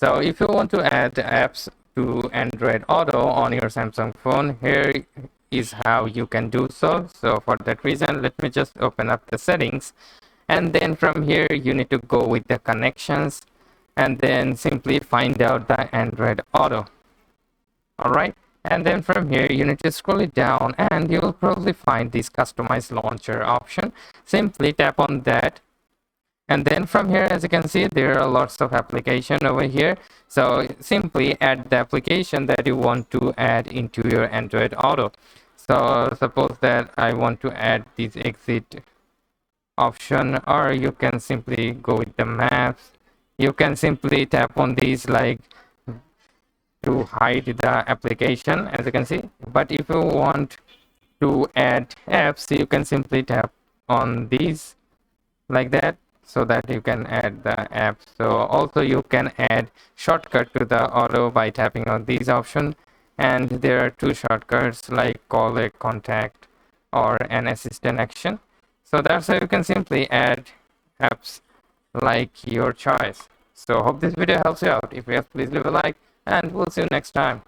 So if you want to add apps to Android Auto on your Samsung phone, here is how you can do so. So for that reason, let me just open up the settings, and then from here you need to go with the connections and then simply find out the Android Auto. All right, and then from here you need to scroll it down and you will probably find this customize launcher option. Simply tap on that, and then from here, as you can see, there are lots of application over here. So simply add the application that you want to add into your Android Auto. So suppose that I want to add this exit option, or you can simply go with the maps. You can simply tap on these like to hide the application, as you can see. But if you want to add apps, you can simply tap on these like that, so that you can add the apps. So also you can add shortcut to the auto by tapping on these options, and there are two shortcuts like call a contact or an assistant action. So that's how you can simply add apps like your choice. So hope this video helps you out. If yes, please leave a like, and we'll see you next time.